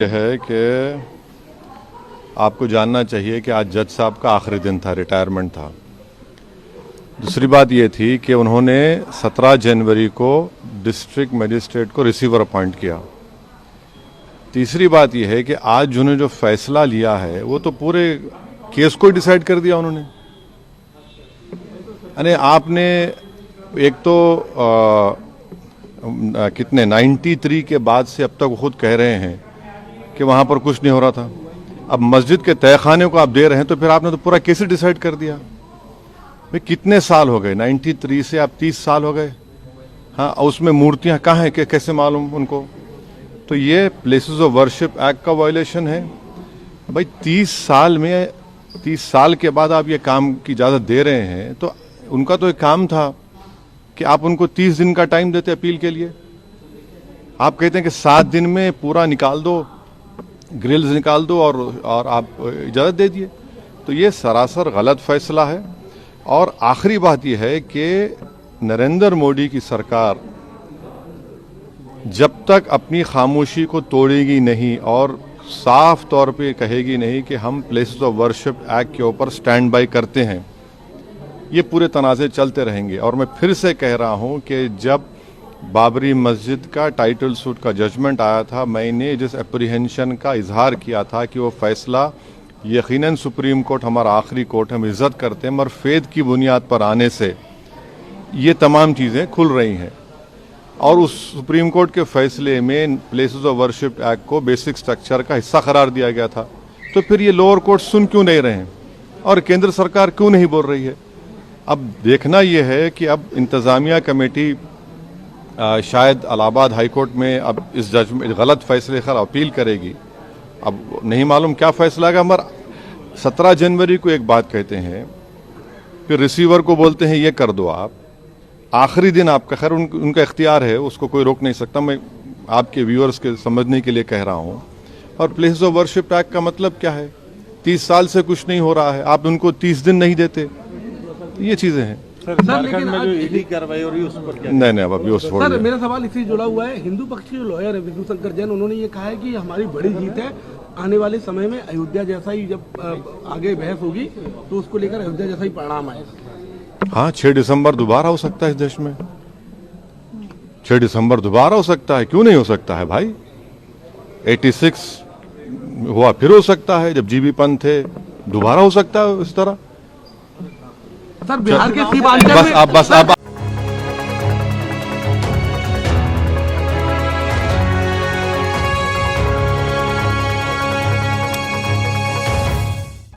यह है कि आपको जानना चाहिए कि आज जज साहब का आखिरी दिन था, रिटायरमेंट था। दूसरी बात यह थी कि उन्होंने 17 जनवरी को डिस्ट्रिक्ट मजिस्ट्रेट को रिसीवर अपॉइंट किया। तीसरी बात यह है कि आज जिन्होंने जो फैसला लिया है वो तो पूरे केस को डिसाइड कर दिया उन्होंने। अरे आपने एक तो कितने 93 के बाद से अब तक वो खुद कह रहे हैं कि वहां पर कुछ नहीं हो रहा था। अब मस्जिद के तहखाने को आप दे रहे हैं तो फिर आपने तो पूरा केस डिसाइड कर दिया। भाई कितने साल हो गए, 93 से आप 30 साल हो गए। हाँ, उसमें मूर्तियां कहाँ हैं कि कैसे मालूम उनको? तो ये प्लेसेस ऑफ वर्शिप एक्ट का वायलेशन है। भाई 30 साल के बाद आप ये काम की इजाज़त दे रहे हैं तो उनका तो एक काम था कि आप उनको 30 दिन का टाइम देते अपील के लिए। आप कहते हैं कि 7 दिन में पूरा निकाल दो, ग्रिल्स निकाल दो और आप इजाज़त दे दिए। तो ये सरासर गलत फैसला है। और आखिरी बात यह है कि नरेंद्र मोदी की सरकार जब तक अपनी खामोशी को तोड़ेगी नहीं और साफ तौर पे कहेगी नहीं कि हम प्लेसेस ऑफ वर्शिप एक्ट के ऊपर स्टैंड बाय करते हैं, ये पूरे तनाज़े चलते रहेंगे। और मैं फिर से कह रहा हूं कि जब बाबरी मस्जिद का टाइटल सूट का जजमेंट आया था, मैंने जिस एप्रीहेंशन का इजहार किया था कि वो फैसला यकीनन सुप्रीम कोर्ट हमारा आखिरी कोर्ट, हम इज्जत करते हैं, मगर फेद की बुनियाद पर आने से ये तमाम चीज़ें खुल रही हैं। और उस सुप्रीम कोर्ट के फैसले में प्लेसेस ऑफ वर्शिप एक्ट को बेसिक स्ट्रक्चर का हिस्सा करार दिया गया था। तो फिर ये लोअर कोर्ट सुन क्यों नहीं रहे हैं और केंद्र सरकार क्यों नहीं बोल रही है? अब देखना यह है कि अब इंतज़ामिया कमेटी शायद इलाहाबाद हाई कोर्ट में अब इस जजमेंट गलत फैसले पर अपील करेगी। अब नहीं मालूम क्या फैसला आएगा। मगर 17 जनवरी को एक बात कहते हैं, फिर रिसीवर को बोलते हैं ये कर दो आप, आखिरी दिन आपका। खैर उनका इख्तियार है, उसको कोई रोक नहीं सकता। मैं आपके व्यूअर्स के समझने के लिए कह रहा हूँ। और प्लेसेस ऑफ वर्शिप एक्ट का मतलब क्या है? 30 साल से कुछ नहीं हो रहा है, आप उनको 30 दिन नहीं देते। ये चीज़ें हैं सर। झारखंड में जो ईडी कार्रवाई हो रही है उस पर क्या? नहीं अब अभी उस सर, मेरा सवाल इससे जुड़ा हुआ है। हिंदू पक्ष के जो लॉयर है विष्णु शंकर जैन, उन्होंने ये कहा है कि हमारी बड़ी जीत है। आने वाले समय में अयोध्या जैसा ही जब आगे बहस होगी तो उसको लेकर अयोध्या जैसा ही परिणाम आएगा। हाँ, 6 दिसंबर दोबारा हो सकता है इस देश में। 6 दिसंबर दोबारा हो सकता है, क्यों नहीं हो सकता है भाई? 86 हुआ, फिर हो सकता है, जब जीबी पंत थे, दोबारा हो सकता है इस तरह। सर, बिहार के सीमांचल बस